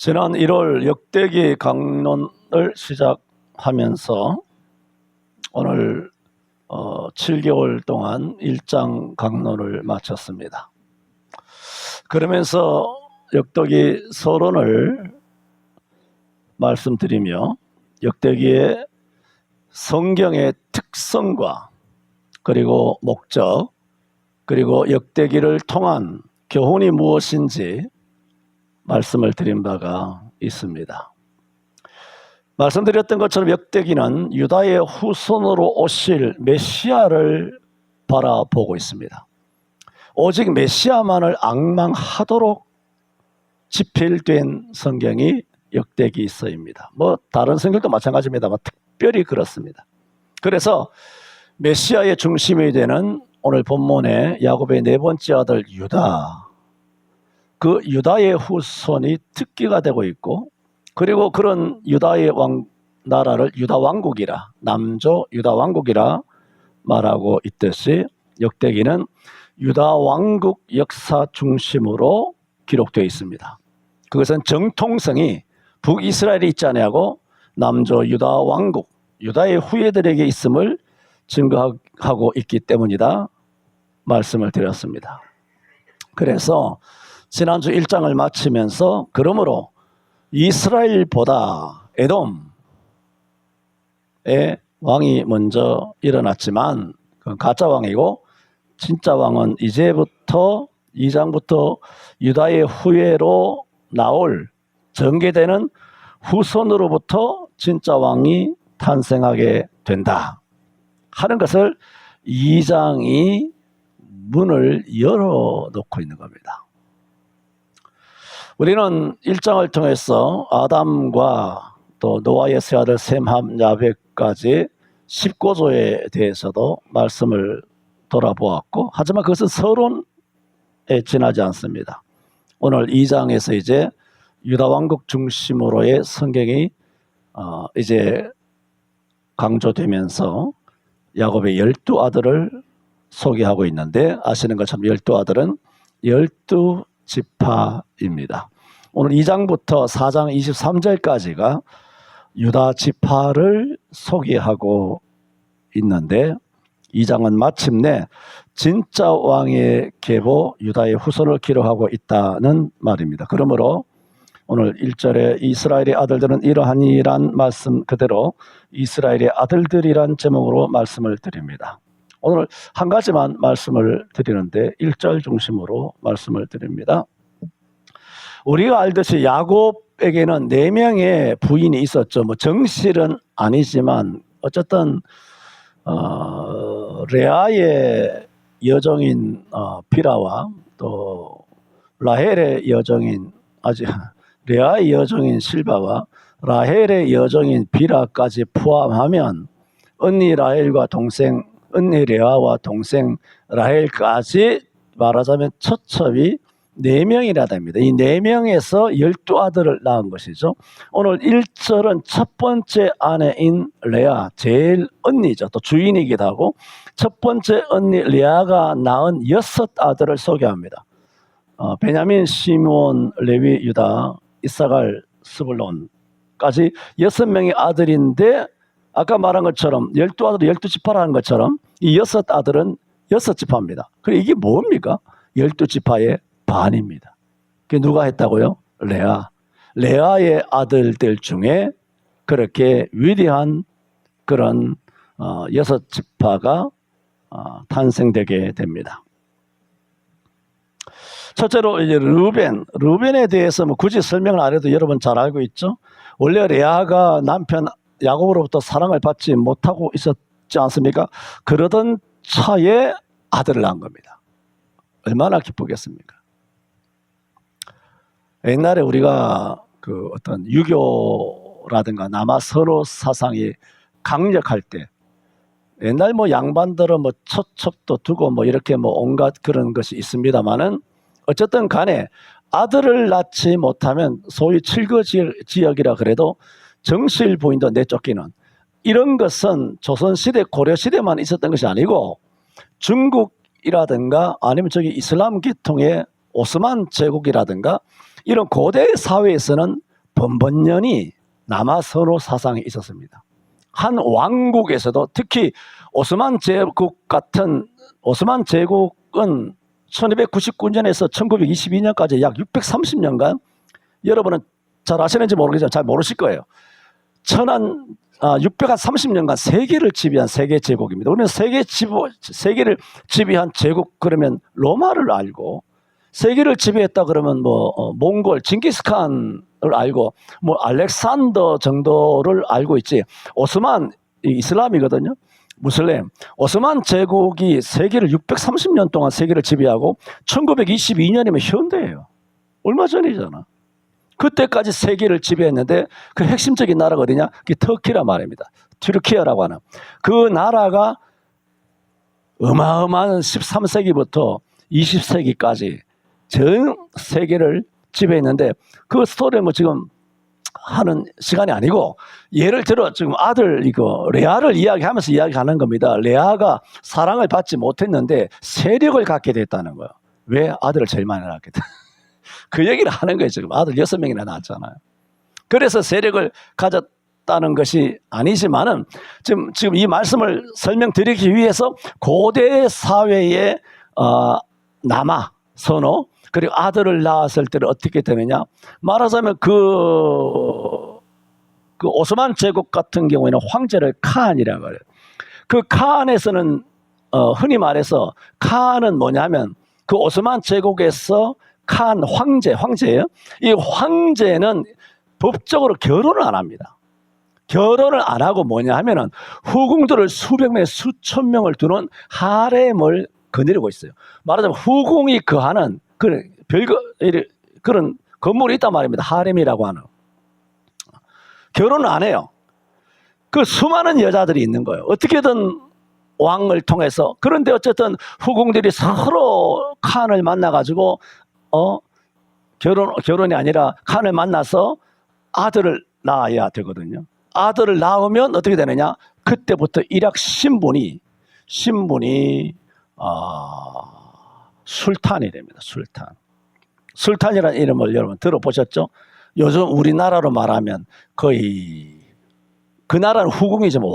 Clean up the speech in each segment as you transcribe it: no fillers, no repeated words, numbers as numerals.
지난 1월 역대기 강론을 시작하면서 오늘 7개월 동안 1장 강론을 마쳤습니다. 그러면서 역대기 서론을 말씀드리며 역대기의 성경의 특성과 그리고 목적, 그리고 역대기를 통한 교훈이 무엇인지 말씀을 드린 바가 있습니다. 말씀드렸던 것처럼 역대기는 유다의 후손으로 오실 메시아를 바라보고 있습니다. 오직 메시아만을 앙망하도록 집필된 성경이 역대기서입니다. 다른 성경도 마찬가지입니다만 특별히 그렇습니다. 그래서 메시아의 중심이 되는 오늘 본문의 야곱의 네 번째 아들 유다, 그 유다의 후손이 특기가 되고 있고, 그리고 그런 유다의 나라를 유다 왕국이라, 남조 유다 왕국이라 말하고 있듯이 역대기는 유다 왕국 역사 중심으로 기록되어 있습니다. 그것은 정통성이 북이스라엘이 있지 아니하고 남조 유다 왕국, 유다의 후예들에게 있음을 증거하고 있기 때문이다 말씀을 드렸습니다. 그래서 지난주 1장을 마치면서 그러므로 이스라엘보다 에돔의 왕이 먼저 일어났지만 그건 가짜 왕이고, 진짜 왕은 이제부터 2장부터 유다의 후예로 나올 전개되는 후손으로부터 진짜 왕이 탄생하게 된다 하는 것을 2장이 문을 열어놓고 있는 겁니다. 우리는 1장을 통해서 아담과 또 노아의 세 아들 셈, 함, 야벳까지 10고조에 대해서도 말씀을 돌아보았고, 하지만 그것은 서론에 지나지 않습니다. 오늘 2장에서 이제 유다 왕국 중심으로의 성경이 이제 강조되면서 야곱의 12아들을 소개하고 있는데, 아시는 것처럼 12아들은 12지파입니다. 오늘 2장부터 4장 23절까지가 유다 지파를 소개하고 있는데, 2장은 마침내 진짜 왕의 계보 유다의 후손을 기록하고 있다는 말입니다. 그러므로 오늘 1절에 이스라엘의 아들들은 이러하니란 말씀 그대로 이스라엘의 아들들이란 제목으로 말씀을 드립니다. 오늘 한 가지만 말씀을 드리는데 1절 중심으로 말씀을 드립니다. 우리가 알듯이 야곱에게는 4명의 부인이 있었죠. 정실은 아니지만 어쨌든 레아의 여종인 비라와 또 라헬의 여종인 레아의 여종인 실바와 라헬의 여종인 비라까지 포함하면 언니 라헬과 동생 언니 레아와 동생 라헬까지 말하자면 처첩이 4명이나 됩니다. 이 4명에서 12아들을 낳은 것이죠. 오늘 1절은 첫 번째 아내인 레아, 제일 언니죠. 또 주인이기도 하고 첫 번째 언니 레아가 낳은 6아들을 소개합니다. 베냐민, 시므온, 레위, 유다, 이사갈, 스불론까지 6명의 아들인데, 아까 말한 것처럼 12아들이 12지파라는 것처럼 이 6아들은 6지파입니다. 그럼 이게 뭡니까? 12지파의 반입니다. 그게 누가 했다고요? 레아의 아들들 중에 그렇게 위대한 그런 6지파가 탄생되게 됩니다. 첫째로 이제 루벤에 대해서 굳이 설명을 안 해도 여러분 잘 알고 있죠. 원래 레아가 남편 야곱으로부터 사랑을 받지 못하고 있었지 않습니까? 그러던 차에 아들을 낳은 겁니다. 얼마나 기쁘겠습니까? 옛날에 우리가 그 어떤 유교라든가 남아 서로 사상이 강력할 때, 옛날 양반들은 처첩도 두고 이렇게 온갖 그런 것이 있습니다만은, 어쨌든 간에 아들을 낳지 못하면 소위 칠거 지역이라 그래도 정실 부인도 내쫓기는, 이런 것은 조선시대 고려시대만 있었던 것이 아니고 중국이라든가 아니면 이슬람 계통의 오스만 제국이라든가 이런 고대 사회에서는 번번년이 남아선호 사상이 있었습니다. 한 왕국에서도 특히 오스만 제국 같은 오스만 제국은 1299년에서 1922년까지 약 630년간 여러분은 잘 아시는지 모르겠지만 잘 모르실 거예요. 630년간 세계를 지배한 세계 제국입니다. 우리는 세계를 지배한 제국 그러면 로마를 알고 세계를 지배했다 그러면 몽골 징기스칸을 알고 알렉산더 정도를 알고 있지. 오스만 이슬람이거든요. 무슬림. 오스만 제국이 세계를 630년 동안 세계를 지배하고 1922년이면 현대예요. 얼마 전이잖아. 그때까지 세계를 지배했는데 그 핵심적인 나라가 어디냐? 그게 터키란 말입니다. 튀르키예라고 하는. 그 나라가 어마어마한 13세기부터 20세기까지 전 세계를 지배했는데 그 스토리를 지금 하는 시간이 아니고 예를 들어 지금 아들 레아를 이야기하면서 이야기하는 겁니다. 레아가 사랑을 받지 못했는데 세력을 갖게 됐다는 거예요. 왜? 아들을 제일 많이 낳았기 때문에. 그 얘기를 하는 거예요. 지금 아들 6명이나 낳았잖아요. 그래서 세력을 가졌다는 것이 아니지만은 지금 이 말씀을 설명드리기 위해서 고대 사회의 남아 선호 그리고 아들을 낳았을 때는 어떻게 되느냐 말하자면 그 오스만 제국 같은 경우에는 황제를 칸이라고 해요. 그 칸에서는 흔히 말해서 칸은 뭐냐면 그 오스만 제국에서 칸 황제예요. 이 황제는 법적으로 결혼을 안 합니다. 결혼을 안 하고 뭐냐 하면은 후궁들을 수백 명, 수천 명을 두는 하렘을 거느리고 있어요. 말하자면 후궁이 거하는 그런 건물이 있단 말입니다. 하렘이라고 하는. 결혼을 안 해요. 그 수많은 여자들이 있는 거예요. 어떻게든 왕을 통해서. 그런데 어쨌든 후궁들이 서로 칸을 만나가지고 결혼이 아니라 칸을 만나서 아들을 낳아야 되거든요. 아들을 낳으면 어떻게 되느냐? 그때부터 일약 신분이 술탄이 됩니다. 술탄이라는 이름을 여러분 들어보셨죠? 요즘 우리나라로 말하면 거의 그 나라는 후궁이지만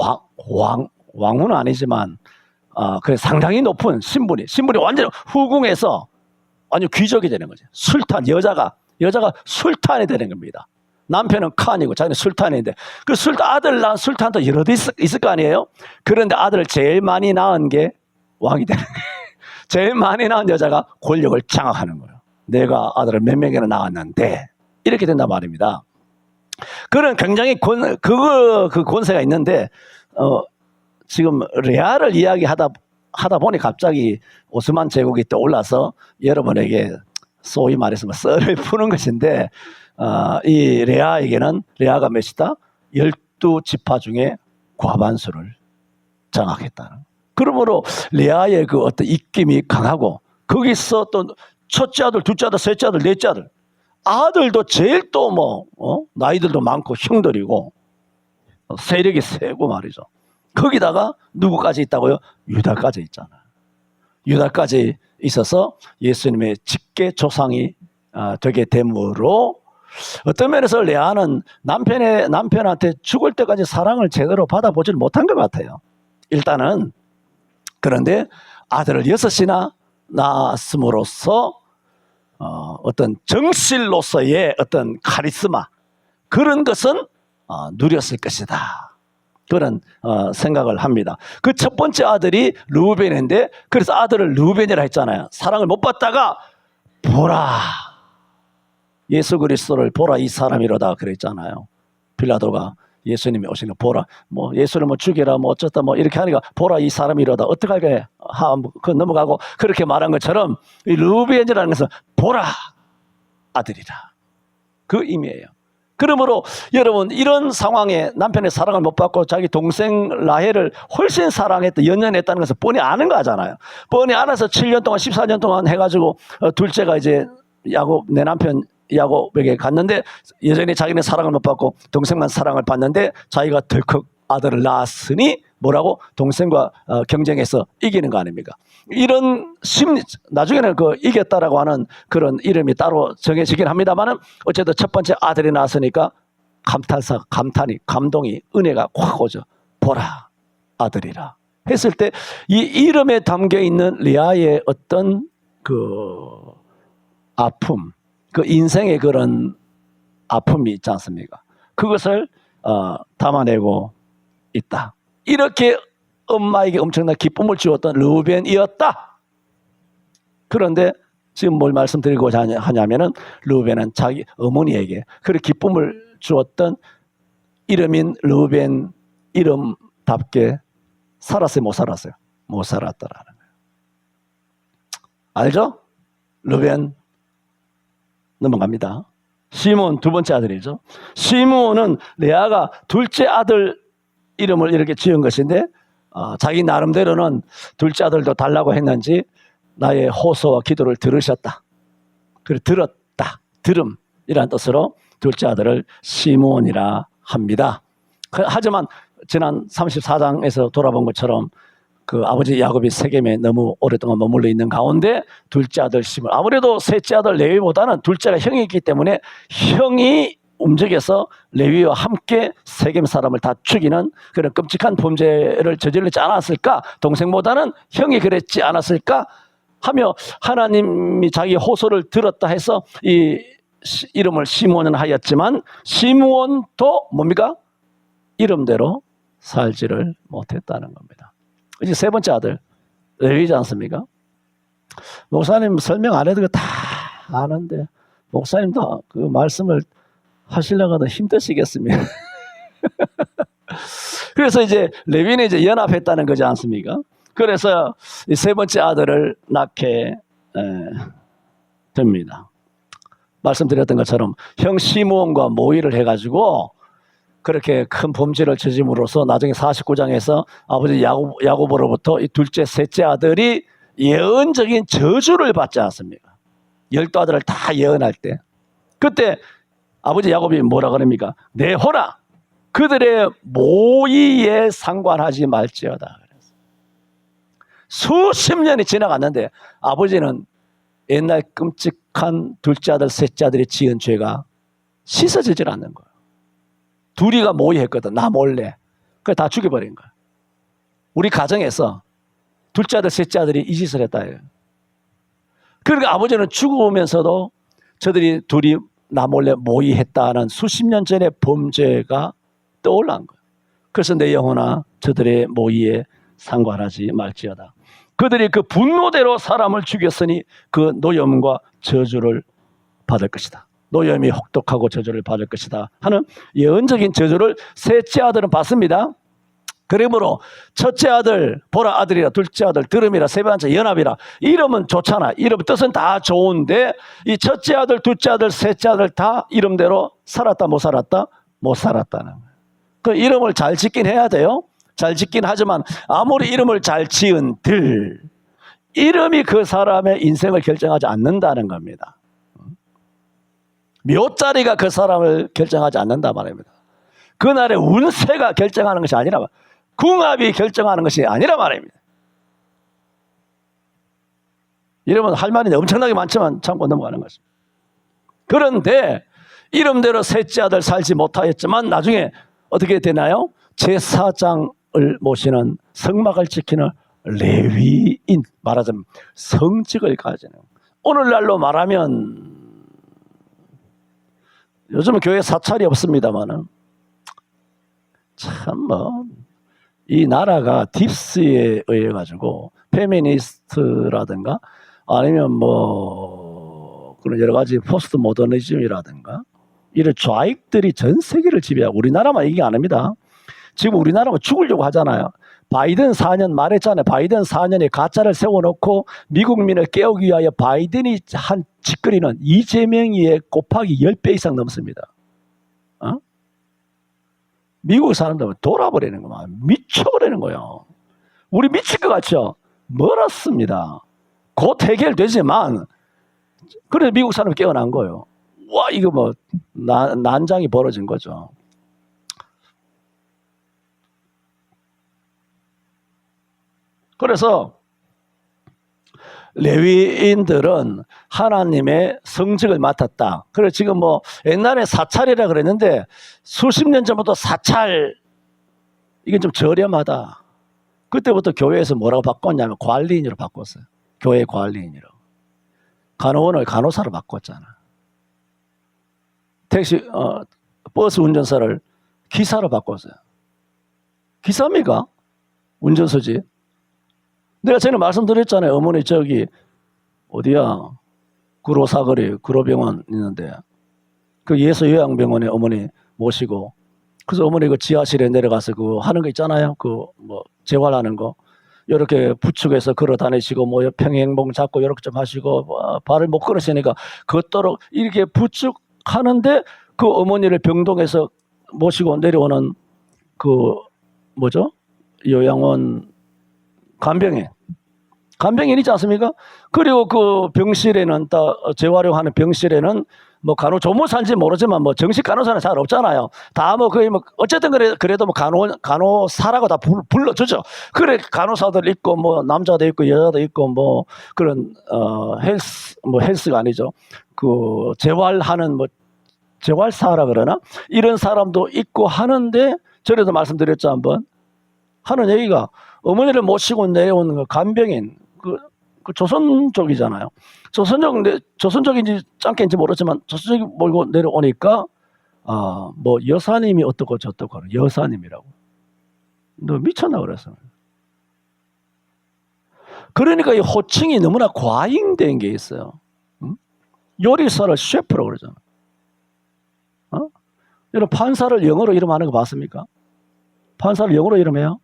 왕후는 아니지만 그 상당히 높은 신분이 완전히 후궁에서 완전 귀족이 되는 거죠. 술탄 여자가 술탄이 되는 겁니다. 남편은 칸이고 자기는 술탄인데 그 아들 낳은 술탄도 여러 대 있을 거 아니에요? 그런데 아들을 제일 많이 낳은 게 왕이 되는 거예요. 제일 많이 낳은 여자가 권력을 장악하는 거예요. 내가 아들을 몇 명이나 낳았는데 이렇게 된단 말입니다. 그런 굉장히 그 권세가 있는데 지금 레아를 이야기하다 보니 갑자기 오스만 제국이 떠올라서 여러분에게 소위 말해서 썰을 푸는 것인데 이 레아가 몇이다? 12지파 중에 과반수를 장악했다는. 그러므로 레아의 그 어떤 입김이 강하고 거기서 또 첫째 아들, 둘째 아들, 셋째 아들, 넷째 아들 아들도 제일 또 나이들도 많고 형들이고 세력이 세고 말이죠. 거기다가 누구까지 있다고요? 유다까지 있잖아요. 유다까지 있어서 예수님의 직계 조상이 되게 되므로 어떤 면에서 레아는 남편한테 죽을 때까지 사랑을 제대로 받아보질 못한 것 같아요. 일단은. 그런데 아들을 6이나 낳았음으로써 어떤 정실로서의 어떤 카리스마 그런 것은 누렸을 것이다. 그런 생각을 합니다. 그 첫 번째 아들이 르우벤인데 그래서 아들을 르우벤이라 했잖아요. 사랑을 못 받다가 보라 예수 그리스도를 보라 이 사람이로다 그랬잖아요. 빌라도가 예수님이 오시는 보라 예수를 죽이라 어쩌다 이렇게 하니까 보라 이 사람이로다 어떡하게 그 넘어가고 그렇게 말한 것처럼 이 르우벤이라는 것은 보라 아들이라 그 의미예요. 그러므로 여러분 이런 상황에 남편의 사랑을 못 받고 자기 동생 라헬을 훨씬 사랑했다 연연했다는 것을 뻔히 아는 거잖아요. 뻔히 알아서 7년 동안 14년 동안 해가지고 둘째가 이제 내 남편 야곱에게 갔는데 여전히 자기는 사랑을 못 받고 동생만 사랑을 받는데 자기가 덜컥 아들을 낳았으니 뭐라고? 동생과 경쟁해서 이기는 거 아닙니까? 이런 심리, 나중에는 그 이겼다라고 하는 그런 이름이 따로 정해지긴 합니다만은 어쨌든 첫 번째 아들이 나왔으니까 감동이, 은혜가 확 오죠. 보라, 아들이라. 했을 때 이 이름에 담겨 있는 리아의 어떤 그 아픔, 그 인생의 그런 아픔이 있지 않습니까? 그것을 담아내고 있다. 이렇게 엄마에게 엄청난 기쁨을 주었던 르우벤이었다. 그런데 지금 뭘 말씀드리고자 하냐면은 르우벤은 자기 어머니에게 그런 기쁨을 주었던 이름인 르우벤 이름답게 살았어요, 못 살았어요? 못 살았더라는 거예요. 알죠? 르우벤 넘어갑니다. 시므온 두 번째 아들이죠. 시므온은 레아가 둘째 아들 이름을 이렇게 지은 것인데 자기 나름대로는 둘째 아들도 달라고 했는지 나의 호소와 기도를 들으셨다. 그리고 들었다. 들음이라는 뜻으로 둘째 아들을 시므온이라 합니다. 하지만 지난 34장에서 돌아본 것처럼 그 아버지 야곱이 세겜에 너무 오랫동안 머물러 있는 가운데 둘째 아들 시므온, 아무래도 셋째 아들 레위보다는 둘째가 형이 있기 때문에 형이 움직여서 레위와 함께 세겜 사람을 다 죽이는 그런 끔찍한 범죄를 저지르지 않았을까? 동생보다는 형이 그랬지 않았을까? 하며 하나님이 자기 호소를 들었다 해서 이 이름을 시므온은 하였지만 시므온도 뭡니까? 이름대로 살지를 못했다는 겁니다. 이제 세 번째 아들 레위지 않습니까? 목사님 설명 안 해도 다 아는데 목사님도 그 말씀을 하시려고 힘드시겠습니다. 그래서 이제 레위는 이제 연합했다는 거지 않습니까? 그래서 이 세 번째 아들을 낳게 됩니다. 말씀드렸던 것처럼 형 시므온과 모의를 해가지고 그렇게 큰 범죄를 저짐으로써 나중에 49장에서 아버지 야곱으로부터 이 둘째, 셋째 아들이 예언적인 저주를 받지 않습니까? 12아들을 다 예언할 때 그때 아버지 야곱이 뭐라 그럽니까? 내호라 그들의 모의에 상관하지 말지어다. 수십 년이 지나갔는데 아버지는 옛날 끔찍한 둘째 아들, 셋째 아들이 지은 죄가 씻어지질 않는 거예요. 둘이가 모의했거든. 나 몰래. 그래 다 죽여버린 거야. 우리 가정에서 둘째 아들, 셋째 아들이 이 짓을 했다. 그러니까 아버지는 죽으면서도 저들이 둘이 나 몰래 모의했다는 수십 년 전의 범죄가 떠올란 거예요. 그래서 내 영혼아 저들의 모의에 상관하지 말지어다. 그들이 그 분노대로 사람을 죽였으니 그 노염과 저주를 받을 것이다. 노염이 혹독하고 저주를 받을 것이다 하는 예언적인 저주를 셋째 아들은 받습니다. 그러므로 첫째 아들 보라 아들이라, 둘째 아들 들음이라, 세 번째 연합이라. 이름은 좋잖아. 이름 뜻은 다 좋은데 이 첫째 아들, 둘째 아들, 셋째 아들 다 이름대로 살았다 못 살았다? 못 살았다는 거예요. 그 이름을 잘 짓긴 해야 돼요. 잘 짓긴 하지만 아무리 이름을 잘 지은들 이름이 그 사람의 인생을 결정하지 않는다는 겁니다. 묘자리가 그 사람을 결정하지 않는다 말입니다. 그날의 운세가 결정하는 것이 아니라 궁합이 결정하는 것이 아니라 말입니다. 이러면 할 말이 엄청나게 많지만 참고 넘어가는 것입니다. 그런데 이름대로 셋째 아들 살지 못하였지만 나중에 어떻게 되나요? 제사장을 모시는 성막을 지키는 레위인, 말하자면 성직을 가지는, 오늘날로 말하면 요즘은 교회 사찰이 없습니다만은 참 이 나라가 딥스에 의해 가지고 페미니스트라든가 아니면 그런 여러 가지 포스트 모더니즘이라든가 이런 좌익들이 전 세계를 지배하고 우리나라만 얘기 안 합니다. 지금 우리나라가 죽으려고 하잖아요. 바이든 4년 말했잖아요. 바이든 4년에 가짜를 세워놓고 미국민을 깨우기 위하여 바이든이 한 짓거리는 이재명이의 곱하기 10배 이상 넘습니다. 미국 사람들은 돌아버리는 거야. 미쳐버리는 거예요. 우리 미칠 것 같죠? 멀었습니다. 곧 해결되지만 그래서 미국 사람이 깨어난 거예요. 와, 이거 난장이 벌어진 거죠. 그래서 레위인들은 하나님의 성직을 맡았다. 그래서 지금 뭐 옛날에 사찰이라 그랬는데 수십 년 전부터 사찰, 이게 좀 저렴하다. 그때부터 교회에서 뭐라고 바꿨냐면 관리인으로 바꿨어요. 교회 관리인이라고. 간호원을 간호사로 바꿨잖아. 택시, 버스 운전사를 기사로 바꿨어요. 기사입니까? 운전서지. 내가 전에 말씀드렸잖아요. 어머니 저기 어디야? 구로사거리 구로병원 있는데 그 예수요양병원에 어머니 모시고, 그래서 어머니 그 지하실에 내려가서 그 하는 거 있잖아요. 그 뭐 재활하는 거 이렇게 부축해서 걸어 다니시고 뭐 평행봉 잡고 이렇게 좀 하시고 발을 못 걸으시니까 걷도록 이렇게 부축하는데 그 어머니를 병동에서 모시고 내려오는 그 뭐죠? 요양원 간병인 있지 않습니까? 그리고 그 병실에는 재활용하는 병실에는 뭐 간호조무사인지 모르지만 뭐 정식 간호사는 잘 없잖아요. 다 뭐 거의 뭐 어쨌든 그래도 뭐 간호사라고 다 불러주죠. 그래 간호사들 있고 뭐 남자도 있고 여자도 있고 뭐 그런 헬스가 아니죠. 그 재활하는 뭐 재활사라 그러나 이런 사람도 있고 하는데, 전에도 말씀드렸죠 한번. 하는 얘기가 어머니를 모시고 내려오는 그 간병인, 그 조선족이잖아요. 조선족인지 짱깨인지 모르지만 조선족이 몰고 내려오니까 뭐 여사님이 어떻고 저떻고 하는 여사님이라고. 너 미쳤나 그래서. 그러니까 이 호칭이 너무나 과잉된 게 있어요. 응? 요리사를 셰프라고 그러잖아. 여러분 판사를 영어로 이름하는 거 봤습니까? 판사를 영어로 이름해요?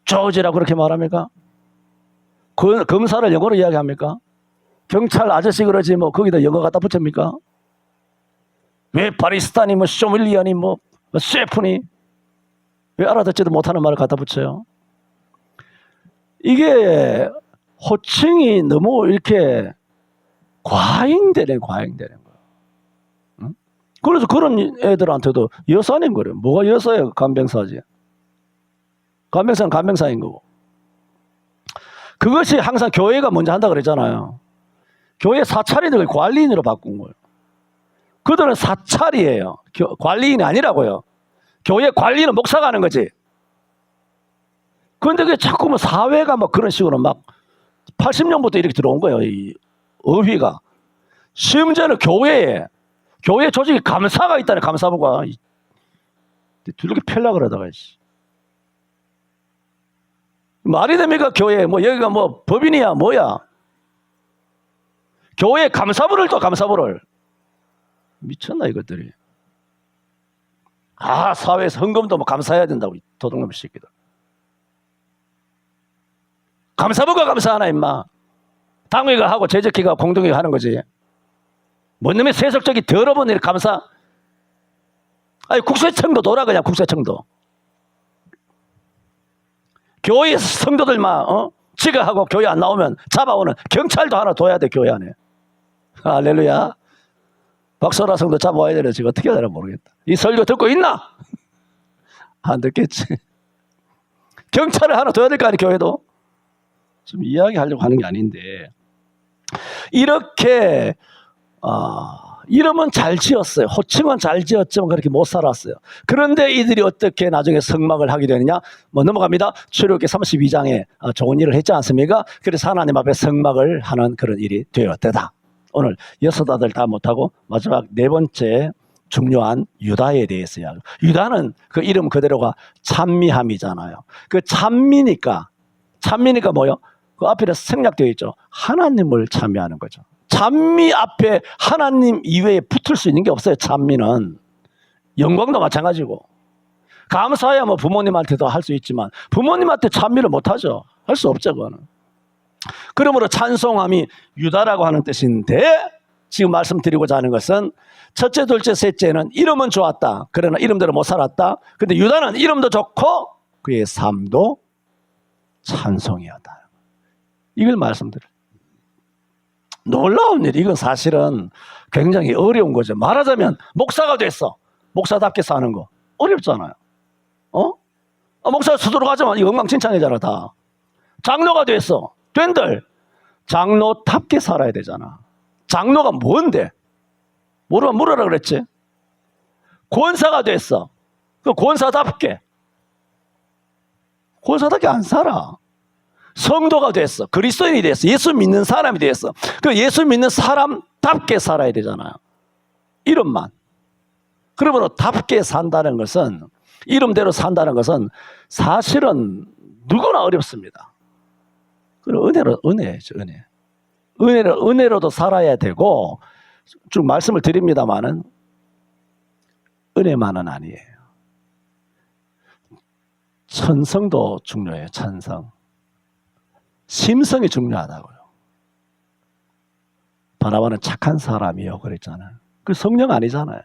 조지라고 그렇게 말합니까? 검사를 영어로 이야기합니까? 경찰 아저씨 그러지 뭐 거기다 영어 갖다 붙입니까? 왜 바리스타니 뭐 쇼밀리아니 뭐 셰프니 왜 알아듣지도 못하는 말을 갖다 붙여요? 이게 호칭이 너무 이렇게 과잉되는 거야. 응? 그래서 그런 애들한테도 여사님 그래요. 뭐가 여사예요? 간병사지. 간병사는 간병사인 거고. 그것이 항상 교회가 먼저 한다 그랬잖아요. 교회 사찰인을 관리인으로 바꾼 거예요. 그들은 사찰이에요. 관리인이 아니라고요. 교회 관리는 목사가 하는 거지. 그런데 그게 자꾸 뭐 사회가 막 그런 식으로 막 80년부터 이렇게 들어온 거예요. 이 어휘가. 심지어는 교회 조직에 감사가 있다네. 감사부가. 두들겨 펴려고 그러다가. 말이 됩니까? 교회 뭐 여기가 뭐 법인이야 뭐야? 교회 감사부를 또 감사부를. 미쳤나 이것들이. 사회에서 헌금도 뭐 감사해야 된다고 도둑놈의 새끼들. 감사부가 감사하나 임마. 당회가 하고 제적회가 공동회가 하는 거지. 뭔 놈의 세속적인 더러운 일 감사. 아니 국세청도 돌아 그냥 국세청도. 교회 성도들만 지가하고 교회 안 나오면 잡아오는 경찰도 하나 둬야 돼 교회 안에. 할렐루야. 박소라 성도 잡아와야 되나 지금 어떻게 해야 되나 모르겠다. 이 설교 듣고 있나? 안 듣겠지. 경찰을 하나 둬야 될 거 아니야 교회도. 좀 이야기하려고 하는 게 아닌데 이렇게 이름은 잘 지었어요. 호칭은 잘 지었지만 그렇게 못 살았어요. 그런데 이들이 어떻게 나중에 성막을 하게 되느냐? 뭐 넘어갑니다. 출애굽기 32장에 좋은 일을 했지 않습니까? 그래서 하나님 앞에 성막을 하는 그런 일이 되었다. 오늘 6 아들 다 못하고 마지막 4번째 중요한 유다에 대해서 이야기. 유다는 그 이름 그대로가 찬미함이잖아요. 그 찬미니까 뭐요? 그 앞에 생략되어 있죠. 하나님을 찬미하는 거죠. 찬미 앞에 하나님 이외에 붙을 수 있는 게 없어요. 찬미는. 영광도 마찬가지고. 감사해야 뭐 부모님한테도 할 수 있지만 부모님한테 찬미를 못하죠. 할 수 없죠. 그거는. 그러므로 찬송함이 유다라고 하는 뜻인데 지금 말씀드리고자 하는 것은 첫째, 둘째, 셋째는 이름은 좋았다. 그러나 이름대로 못 살았다. 근데 유다는 이름도 좋고 그의 삶도 찬송이었다. 이걸 말씀드려요. 놀라운 일. 이건 사실은 굉장히 어려운 거죠. 말하자면 목사가 됐어. 목사답게 사는 거 어렵잖아요. 목사 스스로 가자면 이거 엉망진창이잖아 다. 장로가 됐어. 된들 장로답게 살아야 되잖아. 장로가 뭔데? 물어라 그랬지. 권사가 됐어. 그 권사답게 안 살아. 성도가 됐어. 그리스도인이 됐어. 예수 믿는 사람이 됐어. 그 예수 믿는 사람답게 살아야 되잖아요. 이름만. 그러므로 답게 산다는 것은, 이름대로 산다는 것은 사실은 누구나 어렵습니다. 그리고 은혜죠, 은혜. 은혜로도 살아야 되고, 쭉 말씀을 드립니다만은, 은혜만은 아니에요. 천성도 중요해요, 천성. 심성이 중요하다고요. 바나바는 착한 사람이요, 그랬잖아요. 그 성령 아니잖아요.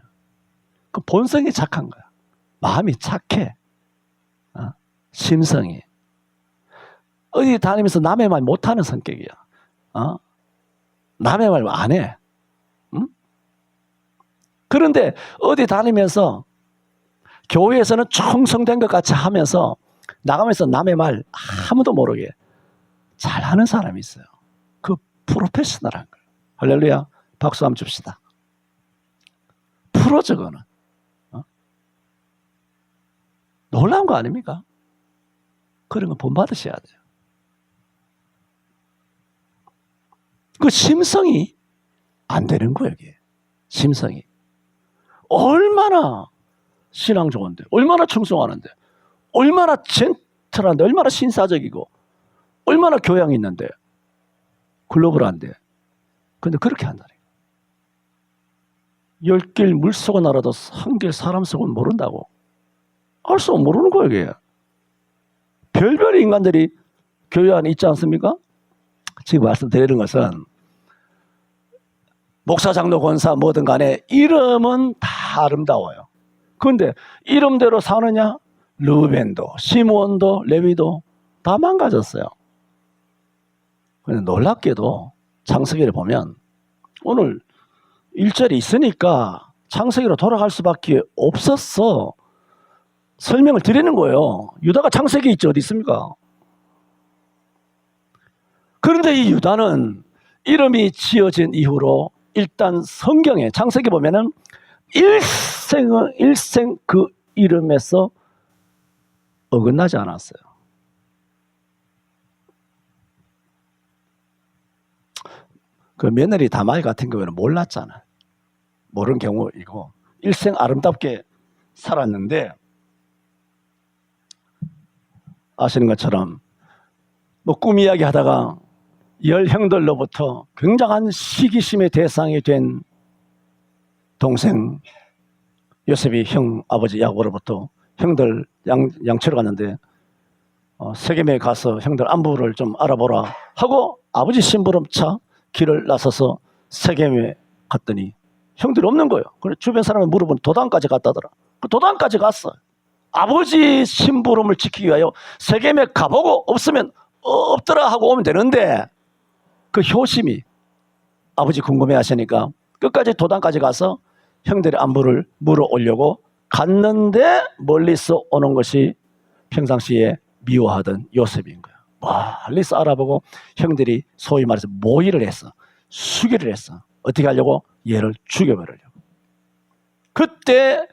그 본성이 착한 거야. 마음이 착해. 심성이. 어디 다니면서 남의 말 못하는 성격이야. 남의 말 안 해. 응? 그런데 어디 다니면서 교회에서는 충성된 것 같이 하면서 나가면서 남의 말 아무도 모르게 잘하는 사람이 있어요. 그 프로페셔널한 거예요. 할렐루야. 박수 한번 줍시다. 프로죠, 그거는. 놀라운 거 아닙니까? 그런 거 본받으셔야 돼요. 그 심성이 안 되는 거예요, 이게. 심성이. 얼마나 신앙 좋은데, 얼마나 충성하는데, 얼마나 젠틀한데, 얼마나 신사적이고, 얼마나 교양이 있는데, 글로벌한데. 근데 그렇게 한다니까. 10길 물속은 알아도 1길 사람 속은 모른다고. 알 수 모르는 거예요, 이게. 별별의 인간들이 교회 안에 있지 않습니까? 지금 말씀드리는 것은 목사, 장로, 권사 뭐든 간에 이름은 다 아름다워요. 그런데 이름대로 사느냐? 르우벤도, 시므온도, 레위도 다 망가졌어요. 그런데 놀랍게도 창세기를 보면 오늘 1절이 있으니까 창세기로 돌아갈 수밖에 없었어. 설명을 드리는 거예요. 유다가 창세기에 있지 어디 있습니까? 그런데 이 유다는 이름이 지어진 이후로 일단 성경에 창세기 보면은 일생 그 이름에서 어긋나지 않았어요. 그 며느리 다말 같은 경우는 몰랐잖아. 모르는 경우이고 일생 아름답게 살았는데 아시는 것처럼 뭐 꿈 이야기 하다가 10형들로부터 굉장한 시기심의 대상이 된 동생 요셉이 형 아버지 야곱으로부터 형들 양치러 갔는데 세겜에 가서 형들 안부를 좀 알아보라 하고 아버지 심부름차 길을 나서서 세겜에 갔더니 형들이 없는 거예요. 그래 주변 사람을 물어보니 도단까지 갔다더라. 그 도단까지 갔어. 아버지 심부름을 지키기 위하여 세겜에 가보고 없으면 없더라 하고 오면 되는데 그 효심이 아버지 궁금해 하시니까 끝까지 도단까지 가서 형들의 안부를 물어 오려고 갔는데 멀리서 오는 것이 평상시에 미워하던 요셉인 거야. 멀리서 알아보고 형들이 소위 말해서 모의를 했어. 수기를 했어. 어떻게 하려고? 얘를 죽여버리려고. 그때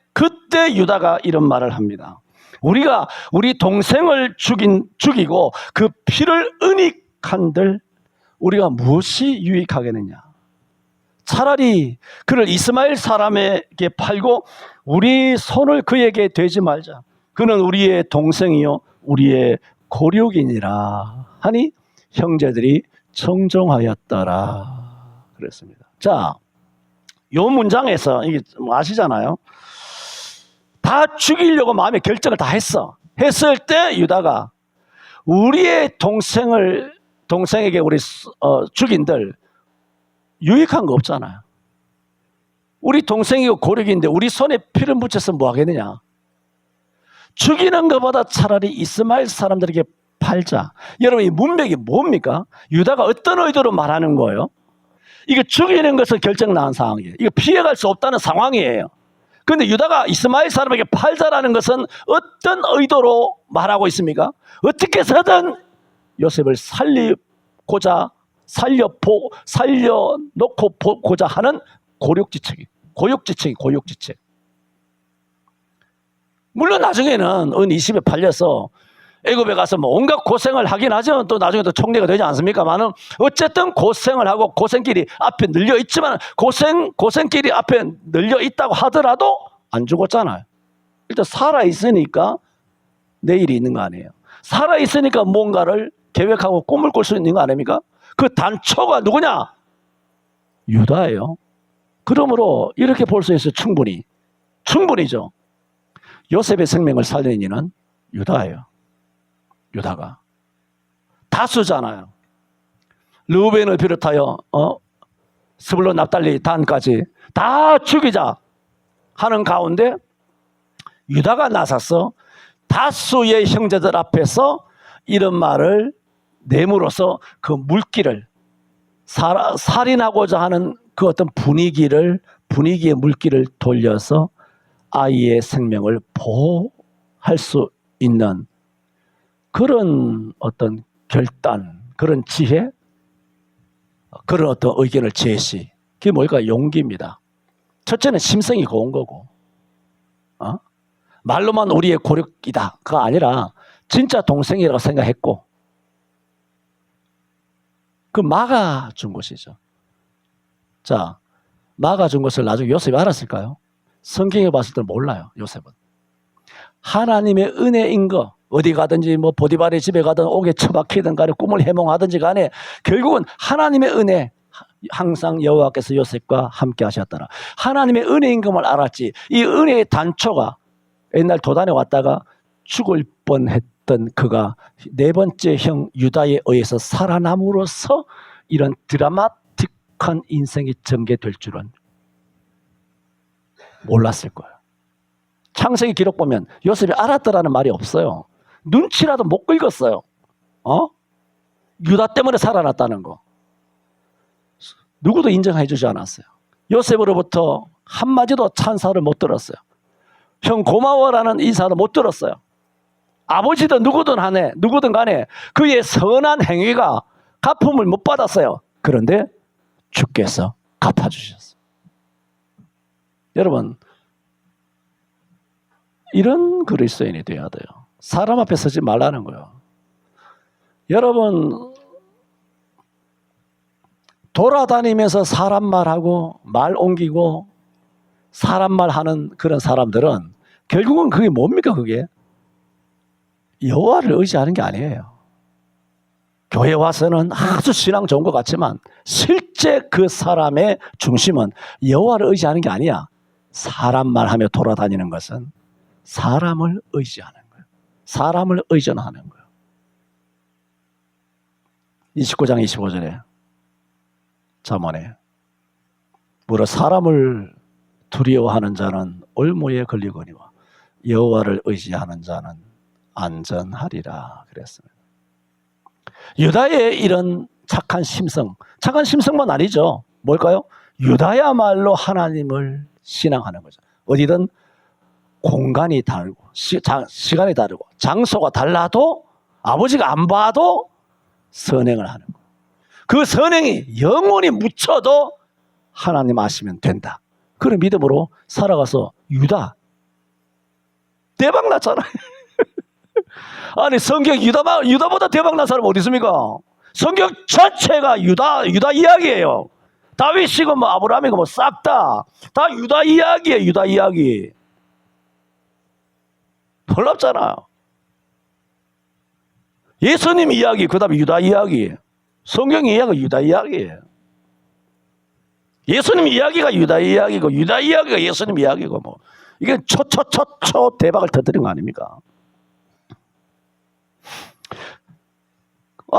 유다가 이런 말을 합니다. 우리가 우리 동생을 죽이고 그 피를 은닉한들 우리가 무엇이 유익하겠느냐. 차라리 그를 이스마엘 사람에게 팔고 우리 손을 그에게 대지 말자. 그는 우리의 동생이요 우리의 고륙이니라 하니 형제들이 청종하였더라 그랬습니다. 자, 요 문장에서 이게 아시잖아요. 다 죽이려고 마음의 결정을 다 했을 때 유다가 우리의 동생에게 우리 죽인들 유익한 거 없잖아요. 우리 동생이고 고륙인데 우리 손에 피를 묻혀서 뭐 하겠느냐. 죽이는 것보다 차라리 이스마엘 사람들에게 팔자. 여러분 이 문맥이 뭡니까? 유다가 어떤 의도로 말하는 거예요? 이거 죽이는 것을 결정 나온 상황이에요. 이거 피해갈 수 없다는 상황이에요. 근데 유다가 이스마엘 사람에게 팔자라는 것은 어떤 의도로 말하고 있습니까? 어떻게 해서든 요셉을 살려놓고 보고자 하는 고육지책이. 물론 나중에는 은 20에 팔려서 애굽에 가서 뭐 온갖 고생을 하긴 하죠. 또 나중에 또 총리가 되지 않습니까만은 어쨌든 고생을 하고 고생길이 앞에 늘려 있지만 고생길이 앞에 늘려 있다고 하더라도 안 죽었잖아요. 일단 살아 있으니까 내일이 있는 거 아니에요. 살아 있으니까 뭔가를 계획하고 꿈을 꿀 수 있는 거 아닙니까? 그 단초가 누구냐? 유다예요. 그러므로 이렇게 볼 수 있어요. 충분히죠. 요셉의 생명을 살린 이는 유다예요. 유다가 다수잖아요. 르우벤을 비롯하여 스불론, 납달리, 단까지 다 죽이자 하는 가운데 유다가 나서서 다수의 형제들 앞에서 이런 말을 내므로써 그 물기를 살인하고자 하는 그 어떤 분위기의 물기를 돌려서 아이의 생명을 보호할 수 있는 그런 어떤 결단, 그런 지혜, 그런 어떤 의견을 제시. 그게 뭘까? 용기입니다. 첫째는 심성이 고운 거고, 말로만 우리의 고력이다. 그가 아니라 진짜 동생이라고 생각했고, 그 막아준 것이죠. 자, 막아준 것을 나중에 요셉이 알았을까요? 성경에 봤을 때는 몰라요, 요셉은. 하나님의 은혜인 거, 어디 가든지 뭐 보디발의 집에 가든 옥에 처박히든 간에 꿈을 해몽하든지 간에 결국은 하나님의 은혜, 항상 여호와께서 요셉과 함께 하셨더라. 하나님의 은혜인 것을 알았지. 이 은혜의 단초가 옛날 도단에 왔다가 죽을 뻔했던 그가 네 번째 형 유다에 의해서 살아남으로써 이런 드라마틱한 인생이 전개될 줄은 몰랐을 거예요. 창세기 기록 보면 요셉이 알았더라는 말이 없어요. 눈치라도 못 긁었어요. 유다 때문에 살아났다는 거. 누구도 인정해 주지 않았어요. 요셉으로부터 한마디도 찬사를 못 들었어요. 형 고마워라는 인사도 못 들었어요. 아버지든 누구든 간에 그의 선한 행위가 갚음을 못 받았어요. 그런데 주께서 갚아주셨어요. 여러분, 이런 그리스도인이 되어야 돼요. 사람 앞에 서지 말라는 거예요. 여러분, 돌아다니면서 사람 말하고 말 옮기고 사람 말하는 그런 사람들은 결국은 그게 뭡니까? 그게 여호와를 의지하는 게 아니에요. 교회 와서는 아주 신앙 좋은 것 같지만 실제 그 사람의 중심은 여호와를 의지하는 게 아니야. 사람 말하며 돌아다니는 것은 사람을 의지하는 거예요. 사람을 의존하는 거예요. 29장 25절에 잠언에 무릇 사람을 두려워하는 자는 올무에 걸리거니와 여호와를 의지하는 자는 안전하리라 그랬습니다. 유다의 이런 착한 심성만 아니죠. 뭘까요? 유다야말로 하나님을 신앙하는 거죠. 어디든 공간이 다르고 시간이 다르고 장소가 달라도 아버지가 안 봐도 선행을 하는 거예요. 그 선행이 영원히 묻혀도 하나님 아시면 된다. 그런 믿음으로 살아가서 유다 대박 났잖아요. 아니 성경 유다보다 대박 난 사람 어디 있습니까? 성경 전체가 유다 이야기예요. 다윗이고 뭐 아브라함이고 뭐 싹 다 유다 이야기예요. 유다 이야기. 놀랍잖아요. 예수님 이야기, 그 다음에 유다 이야기. 성경 이야기가 유다 이야기예요. 예수님 이야기가 유다 이야기고 유다 이야기가 예수님 이야기고 뭐 이게 초 대박을 터뜨린 거 아닙니까?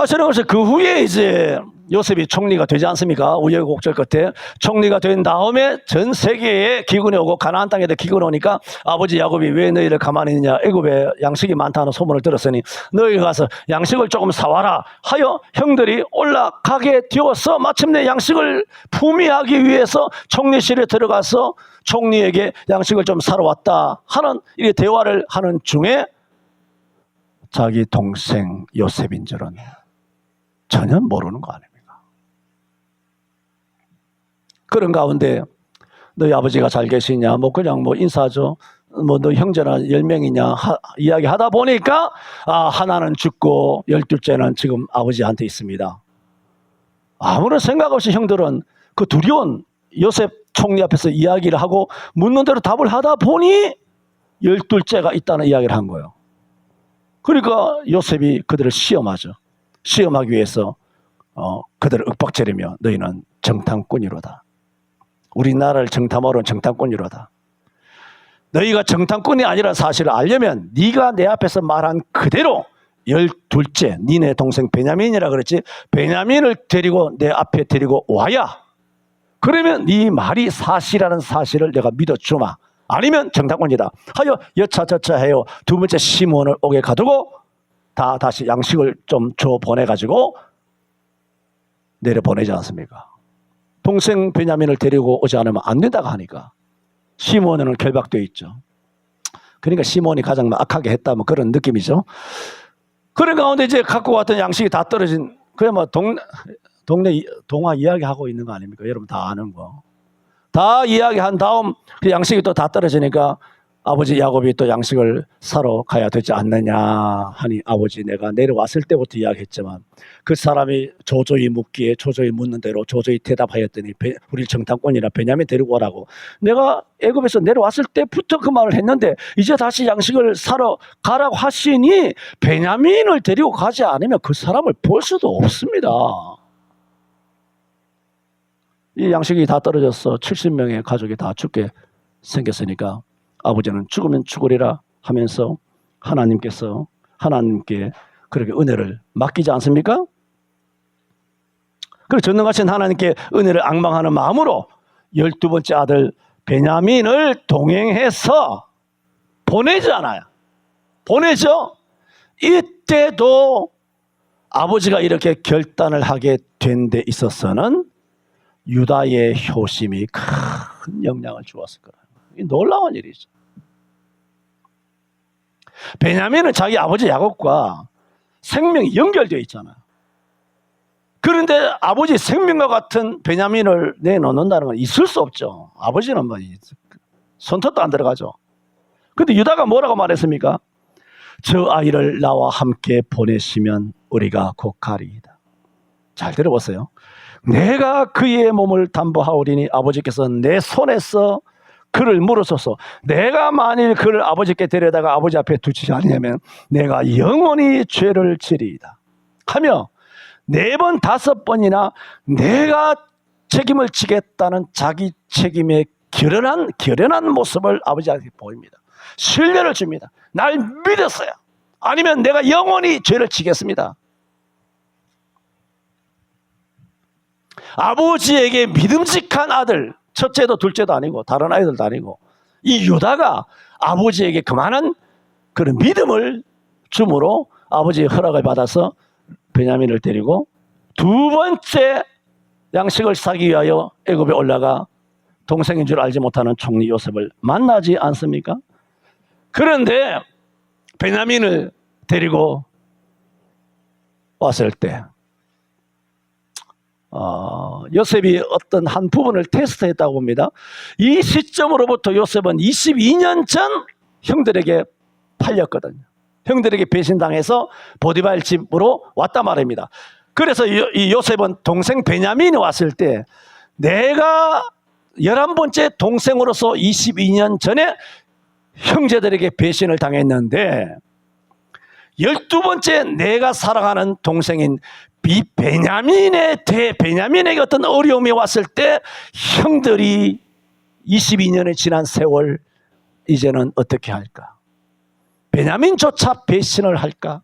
저는 그래서 그 후에 이제 요셉이 총리가 되지 않습니까? 우여곡절 끝에 총리가 된 다음에 전 세계에 기근이 오고 가나안 땅에도 기근이 오니까 아버지 야곱이 왜 너희를 가만히 있느냐, 애굽에 양식이 많다는 소문을 들었으니 너희 가서 양식을 조금 사와라 하여 형들이 올라가게 되어서 마침내 양식을 품위하기 위해서 총리실에 들어가서 총리에게 양식을 좀 사러 왔다 하는 이 대화를 하는 중에 자기 동생 요셉인 줄은 전혀 모르는 거 아닙니까? 그런 가운데 너희 아버지가 잘 계시냐, 뭐 그냥 뭐 인사하죠. 뭐 너 형제나 10명이냐 이야기하다 보니까 하나는 죽고 12째는 지금 아버지한테 있습니다. 아무런 생각 없이 형들은 그 두려운 요셉 총리 앞에서 이야기를 하고 묻는 대로 답을 하다 보니 12째가 있다는 이야기를 한 거예요. 그러니까 요셉이 그들을 시험하죠. 시험하기 위해서 그들을 윽박지르며 너희는 정탐꾼이로다. 우리나라를 정탐하러 온 정탐꾼이로다. 너희가 정탐꾼이 아니라 사실을 알려면 네가 내 앞에서 말한 그대로 12째 니네 동생 베냐민이라 그랬지, 베냐민을 데리고 내 앞에 데리고 와야 그러면 네 말이 사실이라는 사실을 내가 믿어주마. 아니면 정탐꾼이다 하여 여차저차 해요. 두 번째 시몬을 옥에 가두고 다시 양식을 좀 줘 보내가지고 내려보내지 않습니까? 동생 베냐민을 데리고 오지 않으면 안 된다고 하니까 시몬은 결박되어 있죠. 그러니까 시몬이 가장 악하게 했다 뭐 그런 느낌이죠. 그런 가운데 이제 갖고 왔던 양식이 다 떨어진, 그래 뭐 동네 동화 이야기하고 있는 거 아닙니까? 여러분 다 아는 거. 다 이야기한 다음 그 양식이 또 다 떨어지니까 아버지 야곱이 또 양식을 사러 가야 되지 않느냐 하니 아버지 내가 내려왔을 때부터 이야기했지만 그 사람이 조조히 묻기에 조조히 묻는 대로 조조히 대답하였더니 우리 정탐꾼이라 베냐민 데리고 오라고. 내가 애굽에서 내려왔을 때부터 그 말을 했는데 이제 다시 양식을 사러 가라고 하시니 베냐민을 데리고 가지 않으면 그 사람을 볼 수도 없습니다. 이 양식이 다 떨어져서 70명의 가족이 다 죽게 생겼으니까 아버지는 죽으면 죽으리라 하면서 하나님께 그렇게 은혜를 맡기지 않습니까? 그리고 전능하신 하나님께 은혜를 앙망하는 마음으로 12번째 아들 베냐민을 동행해서 보내잖아요. 보내죠. 이때도 아버지가 이렇게 결단을 하게 된 데 있어서는 유다의 효심이 큰 영향을 주었을 거예요. 놀라운 일이죠. 베냐민은 자기 아버지 야곱과 생명이 연결되어 있잖아요. 그런데 아버지 생명과 같은 베냐민을 내놓는다는 건 있을 수 없죠. 아버지는 뭐 손톱도 안 들어가죠. 그런데 유다가 뭐라고 말했습니까? 저 아이를 나와 함께 보내시면 우리가 곧 가리이다. 잘 들어보세요. 내가 그의 몸을 담보하오리니 아버지께서 내 손에서 그를 물으소서. 내가 만일 그를 아버지께 데려다가 아버지 앞에 두지 않으면 내가 영원히 죄를 지리이다 하며 4번 5번이나 내가 책임을 지겠다는 자기 책임의 결연한 모습을 아버지한테 보입니다. 신뢰를 줍니다. 날 믿었어요. 아니면 내가 영원히 죄를 지겠습니다. 아버지에게 믿음직한 아들, 첫째도 둘째도 아니고 다른 아이들도 아니고 이 유다가 아버지에게 그만한 그런 믿음을 줌으로 아버지의 허락을 받아서 베냐민을 데리고 두 번째 양식을 사기 위하여 애굽에 올라가 동생인 줄 알지 못하는 총리 요셉을 만나지 않습니까? 그런데 베냐민을 데리고 왔을 때 요셉이 어떤 한 부분을 테스트했다고 봅니다. 이 시점으로부터 요셉은 22년 전 형들에게 팔렸거든요. 형들에게 배신당해서 보디발 집으로 왔단 말입니다. 그래서 이 요셉은 동생 베냐민이 왔을 때 내가 11번째 동생으로서 22년 전에 형제들에게 배신을 당했는데 12번째 내가 사랑하는 동생인 베냐민에게 어떤 어려움이 왔을 때 형들이 22년이 지난 세월 이제는 어떻게 할까? 베냐민조차 배신을 할까?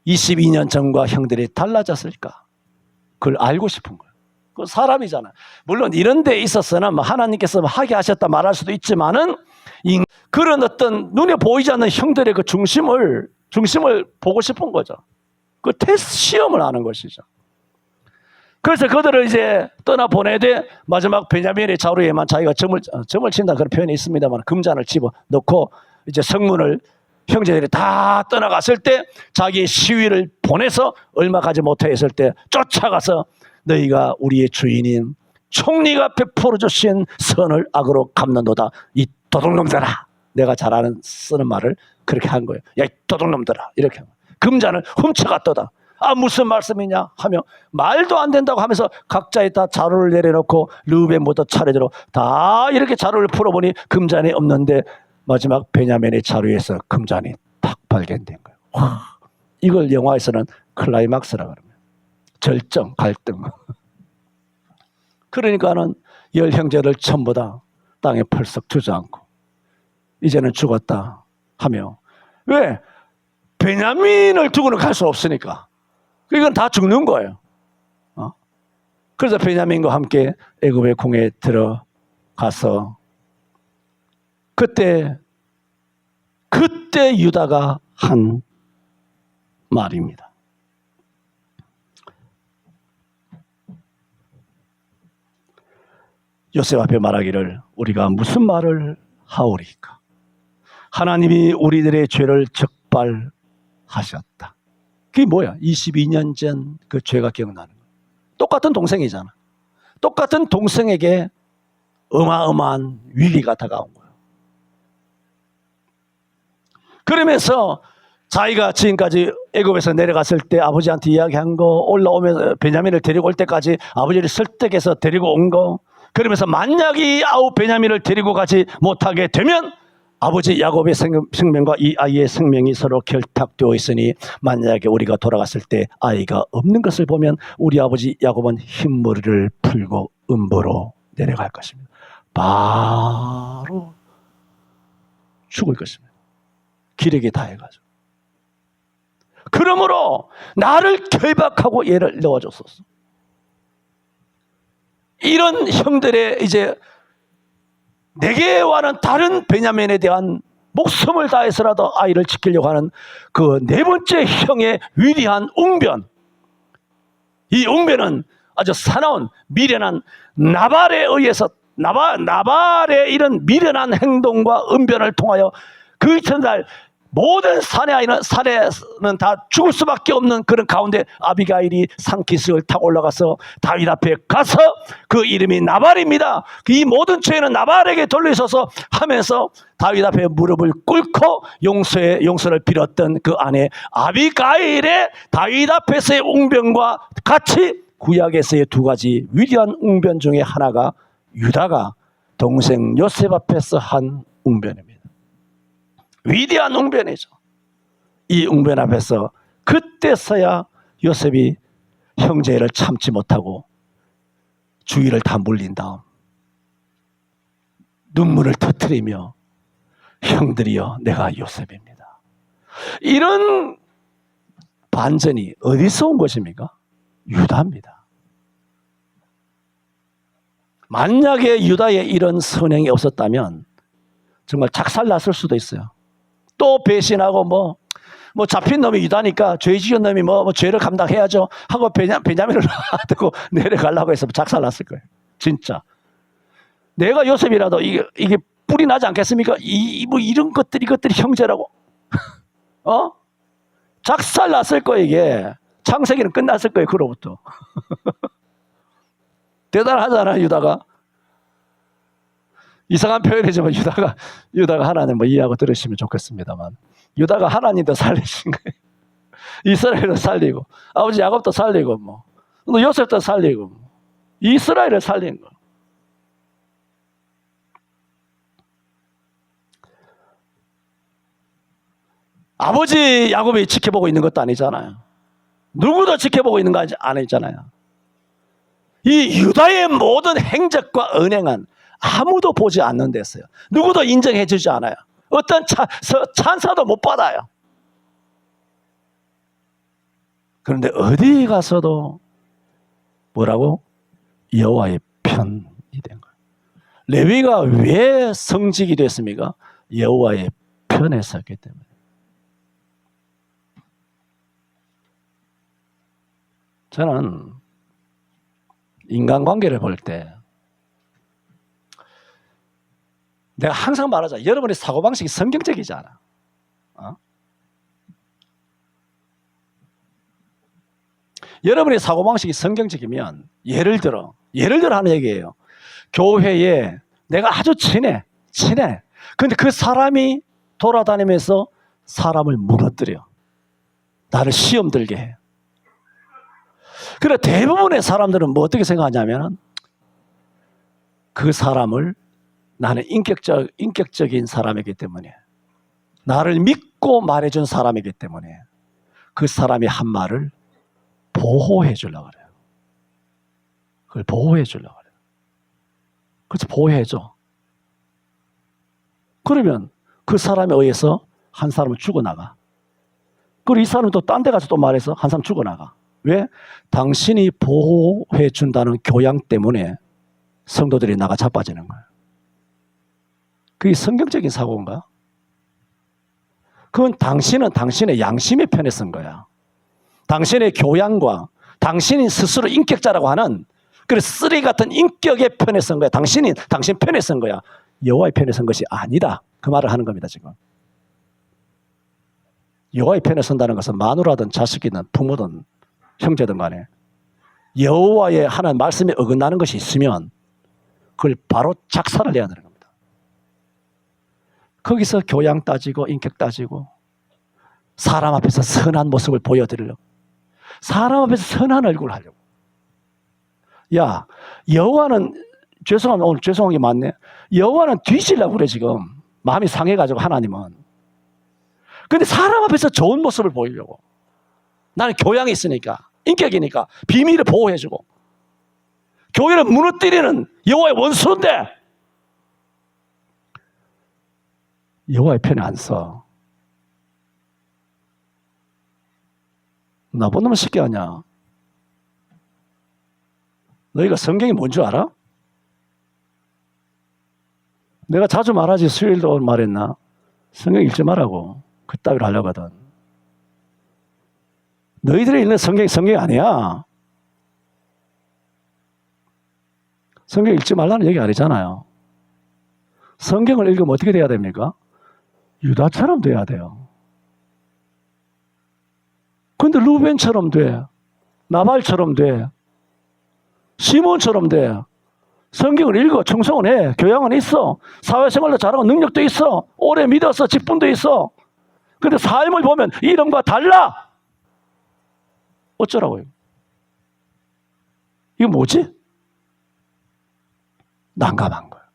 22년 전과 형들이 달라졌을까? 그걸 알고 싶은 거예요. 그 사람이잖아. 물론 이런 데 있어서는 하나님께서 하게 하셨다 말할 수도 있지만은 그런 어떤 눈에 보이지 않는 형들의 그 중심을 보고 싶은 거죠. 그 테스트 시험을 하는 것이죠. 그래서 그들을 이제 떠나보내되 마지막 베냐민의 자루에만 자기가 점을 친다 그런 표현이 있습니다만 금잔을 집어넣고 이제 성문을 형제들이 다 떠나갔을 때 자기의 시위를 보내서 얼마 가지 못해 있을 때 쫓아가서 너희가 우리의 주인인 총리가 베풀어 주신 선을 악으로 갚는도다. 이 도둑놈들아. 내가 잘 쓰는 말을 그렇게 한 거예요. 야, 이 도둑놈들아. 이렇게. 금잔을 훔쳐갔도다. 아, 무슨 말씀이냐 하며 말도 안 된다고 하면서 각자의 다 자루를 내려놓고 르우벤 모두 차례대로 다 이렇게 자루를 풀어보니 금잔이 없는데 마지막 베냐민의 자루에서 금잔이 딱 발견된 거예요. 와, 이걸 영화에서는 클라이막스라고 합니다. 절정, 갈등. 그러니까는 열 형제를 전부 다 땅에 펄썩 주저앉고 이제는 죽었다 하며 왜? 베냐민을 두고는 갈 수 없으니까. 이건 다 죽는 거예요. 그래서 베냐민과 함께 애굽의 궁에 들어가서 그때 유다가 한 말입니다. 요셉 앞에 말하기를 우리가 무슨 말을 하오리까? 하나님이 우리들의 죄를 적발하셨다. 그게 뭐야? 22년 전 그 죄가 기억나는 거야. 똑같은 동생이잖아. 똑같은 동생에게 어마어마한 위기가 다가온 거야. 그러면서 자기가 지금까지 애굽에서 내려갔을 때 아버지한테 이야기한 거, 올라오면서 베냐민을 데리고 올 때까지 아버지를 설득해서 데리고 온 거, 그러면서 만약에 아우 베냐민을 데리고 가지 못하게 되면 아버지 야곱의 생명과 이 아이의 생명이 서로 결탁되어 있으니 만약에 우리가 돌아갔을 때 아이가 없는 것을 보면 우리 아버지 야곱은 흰머리를 풀고 음보로 내려갈 것입니다. 바로 죽을 것입니다. 기력이 다해가지고. 그러므로 나를 결박하고 얘를 넣어줬었어. 이런 형들의 이제 내게와는 다른 베냐민에 대한 목숨을 다해서라도 아이를 지키려고 하는 그 네 번째 형의 위대한 웅변. 이 웅변은 아주 사나운 미련한 나발에 의해서 나발의 이런 미련한 행동과 은변을 통하여 그 이튿날 모든 사내는 다 죽을 수밖에 없는 그런 가운데 아비가일이 산기슭을 타고 올라가서 다윗 앞에 가서 그 이름이 나발입니다. 이 모든 죄는 나발에게 돌려있어서 하면서 다윗 앞에 무릎을 꿇고 용서를 빌었던 그 아내 아비가일의 다윗 앞에서의 웅변과 같이 구약에서의 두 가지 위대한 웅변 중에 하나가 유다가 동생 요셉 앞에서 한 웅변입니다. 위대한 웅변이죠. 이 웅변 앞에서 그때서야 요셉이 형제를 참지 못하고 주위를 다 물린 다음 눈물을 터뜨리며 형들이여 내가 요셉입니다. 이런 반전이 어디서 온 것입니까? 유다입니다. 만약에 유다에 이런 선행이 없었다면 정말 작살났을 수도 있어요. 또 배신하고 뭐 잡힌 놈이 유다니까 죄 지은 놈이 뭐 죄를 감당해야죠 하고 베냐민을 놔두고 내려가려고 해서 작살났을 거예요. 진짜. 내가 요셉이라도 이게 뿔이 나지 않겠습니까? 뭐 이런 것들이 형제라고. 작살났을 거예요, 이게. 창세기는 끝났을 거예요, 그로부터. 대단하잖아, 유다가. 이상한 표현이지만 유다가 하나님 뭐 이해하고 들으시면 좋겠습니다만 유다가 하나님도 살리신 거예요. 이스라엘도 살리고 아버지 야곱도 살리고 뭐 요셉도 살리고 뭐. 이스라엘을 살린 거. 아버지 야곱이 지켜보고 있는 것도 아니잖아요. 누구도 지켜보고 있는 거 아니잖아요. 이 유다의 모든 행적과 은행은 아무도 보지 않는 데서요. 누구도 인정해 주지 않아요. 어떤 찬사도 못 받아요. 그런데 어디 가서도 뭐라고? 여호와의 편이 된 거예요. 레위가 왜 성직이 됐습니까? 여호와의 편에 섰기 때문에. 저는 인간관계를 볼 때 내가 항상 말하자. 여러분의 사고방식이 성경적이지 않아. 여러분의 사고방식이 성경적이면 예를 들어 하는 얘기예요. 교회에 내가 아주 친해. 근데 그 사람이 돌아다니면서 사람을 무너뜨려. 나를 시험 들게 해. 그래 대부분의 사람들은 뭐 어떻게 생각하냐면 그 사람을 나는 인격적인 사람이기 때문에 나를 믿고 말해준 사람이기 때문에 그 사람이 한 말을 보호해 주려고 그래요. 그걸 보호해 주려고 그래요. 그래서 보호해 줘. 그러면 그 사람에 의해서 한 사람은 죽어나가. 그리고 이 사람은 또 딴 데 가서 또 말해서 한 사람 죽어나가. 왜? 당신이 보호해 준다는 교양 때문에 성도들이 나가 자빠지는 거예요. 그게 성경적인 사고인가? 그건 당신은 당신의 양심의 편에 선 거야. 당신의 교양과 당신이 스스로 인격자라고 하는 그런 쓰레기 같은 인격의 편에 선 거야. 당신이 당신 편에 선 거야. 여호와의 편에 선 것이 아니다. 그 말을 하는 겁니다, 지금. 여호와의 편에 선다는 것은 마누라든 자식이든 부모든 형제든 간에 여호와의 하나님 말씀에 어긋나는 것이 있으면 그걸 바로 작살을 내야 되는 겁니다. 거기서 교양 따지고 인격 따지고 사람 앞에서 선한 모습을 보여드리려고 사람 앞에서 선한 얼굴을 하려고. 야, 여호와는 죄송하면 오늘 죄송한 게 많네. 여호와는 뒤지려고 그래 지금. 마음이 상해가지고 하나님은. 근데 사람 앞에서 좋은 모습을 보이려고. 나는 교양이 있으니까 인격이니까 비밀을 보호해주고 교회를 무너뜨리는 여호와의 원수인데 여호와의 편에 안 서. 나쁜 놈을 쉽게 하냐? 너희가 성경이 뭔 줄 알아? 내가 자주 말하지. 수요일도 말했나? 성경 읽지 말라고. 그따위로 하려고 하던. 너희들이 읽는 성경이 아니야. 성경 읽지 말라는 얘기 아니잖아요. 성경을 읽으면 어떻게 돼야 됩니까? 유다처럼 돼야 돼요. 근데 루벤처럼 돼. 나발처럼 돼. 시몬처럼 돼. 성경을 읽어. 충성은 해. 교양은 있어. 사회생활도 잘하고 능력도 있어. 오래 믿어서 직분도 있어. 근데 삶을 보면 이름과 달라. 어쩌라고요? 이거 뭐지? 난감한 거예요.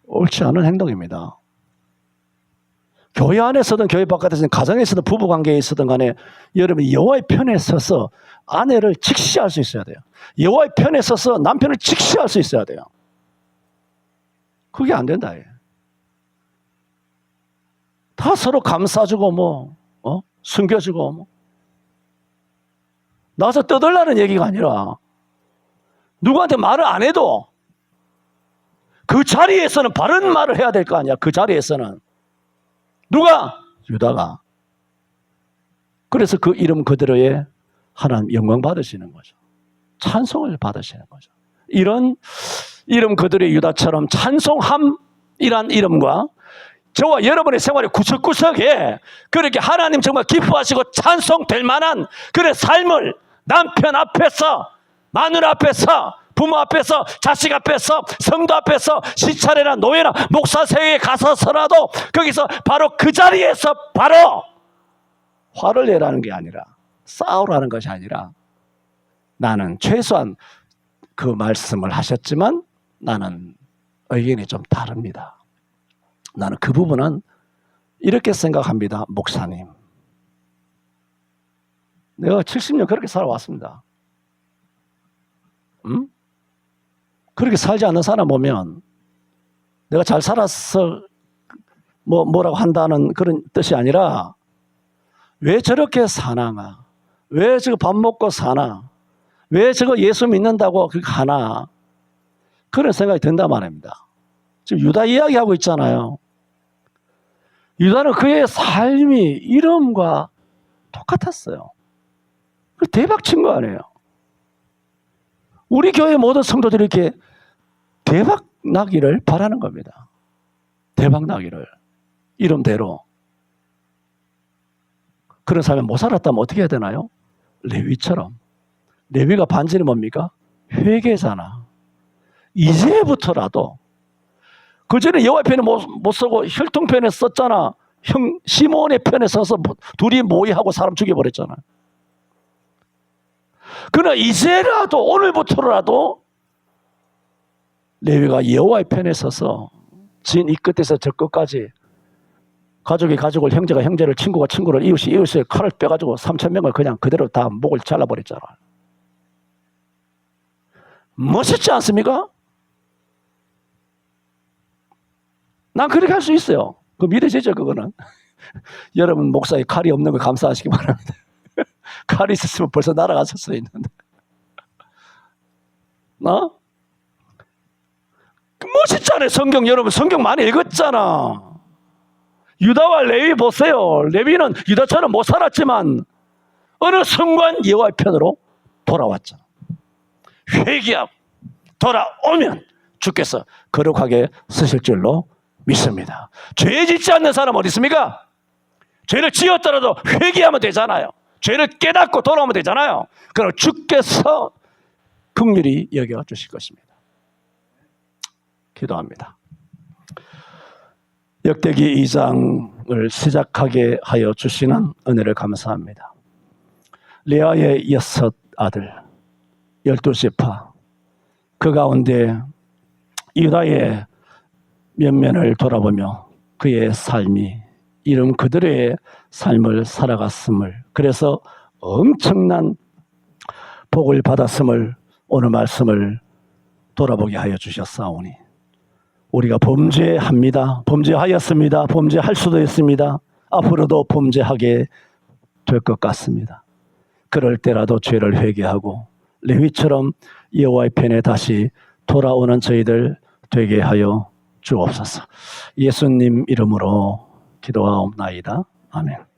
옳지 않은 행동입니다. 교회 안에서든 교회 바깥에서든 가정에서든 부부관계에 있어든 간에 여러분이 여호와의 편에 서서 아내를 직시할 수 있어야 돼요. 여호와의 편에 서서 남편을 직시할 수 있어야 돼요. 그게 안 된다. 다 서로 감싸주고 숨겨주고 나와서 떠들라는 얘기가 아니라 누구한테 말을 안 해도 그 자리에서는 바른 말을 해야 될 거 아니야. 그 자리에서는 누가? 유다가. 그래서 그 이름 그대로의 하나님 영광 받으시는 거죠. 찬송을 받으시는 거죠. 이런 이름 그대로의 유다처럼 찬송함이란 이름과 저와 여러분의 생활의 구석구석에 그렇게 하나님 정말 기뻐하시고 찬송될 만한 그런 삶을 남편 앞에서, 마누라 앞에서, 부모 앞에서, 자식 앞에서, 성도 앞에서, 시찰이나 노예나 목사 세회에 가서서라도 거기서 바로 그 자리에서 바로 화를 내라는 게 아니라 싸우라는 것이 아니라 나는 최소한 그 말씀을 하셨지만 나는 의견이 좀 다릅니다. 나는 그 부분은 이렇게 생각합니다. 목사님. 내가 70년 그렇게 살아왔습니다. 그렇게 살지 않는 사람 보면 내가 잘 살아서 뭐라고 한다는 그런 뜻이 아니라 왜 저렇게 사나? 왜 저거 밥 먹고 사나? 왜 저거 예수 믿는다고 그렇게 하나? 그런 생각이 든단 말입니다. 지금 유다 이야기하고 있잖아요. 유다는 그의 삶이 이름과 똑같았어요. 대박 친 거 아니에요. 우리 교회 모든 성도들이 이렇게 대박 나기를 바라는 겁니다. 대박 나기를. 이름대로. 그런 삶을 못 살았다면 어떻게 해야 되나요? 레위처럼. 레위가 반절이 뭡니까? 회개잖아. 이제부터라도 그전에 여호와의 편에 못 쓰고 혈통편에 썼잖아. 형 시몬의 편에 서서 둘이 모의하고 사람 죽여버렸잖아. 그러나 이제라도 오늘부터라도 레위가 여호와의 편에 서서 진 이 끝에서 저 끝까지 가족이 가족을, 형제가 형제를, 친구가 친구를, 이웃이 이웃을 칼을 빼가지고 3,000명을 그냥 그대로 다 목을 잘라버렸잖아. 멋있지 않습니까? 난 그렇게 할 수 있어요. 그 믿어지죠, 그거는. 여러분 목사의 칼이 없는 거 감사하시기 바랍니다. 칼이 있었으면 벌써 날아갔었어야 했는데. 멋있잖아요. 성경 여러분 성경 많이 읽었잖아. 유다와 레위 보세요. 레위는 유다처럼 못 살았지만 어느 순간 여호와의 편으로 돌아왔죠. 회개하고 돌아오면 주께서 거룩하게 쓰실 줄로 믿습니다. 죄 짓지 않는 사람 어디 있습니까? 죄를 지었더라도 회개하면 되잖아요. 죄를 깨닫고 돌아오면 되잖아요. 그럼 주께서 긍휼히 여겨주실 것입니다. 기도합니다. 역대기 2장을 시작하게 하여 주시는 은혜를 감사합니다. 레아의 6 아들 12지파 그 가운데 유다의 면면을 돌아보며 그의 삶이 이름 그들의 삶을 살아갔음을, 그래서 엄청난 복을 받았음을 오늘 말씀을 돌아보게 하여 주셨사오니 우리가 범죄합니다. 범죄하였습니다. 범죄할 수도 있습니다. 앞으로도 범죄하게 될 것 같습니다. 그럴 때라도 죄를 회개하고 레위처럼 여호와의 편에 다시 돌아오는 저희들 되게 하여 주옵소서. 예수님 이름으로 기도하옵나이다. 아멘.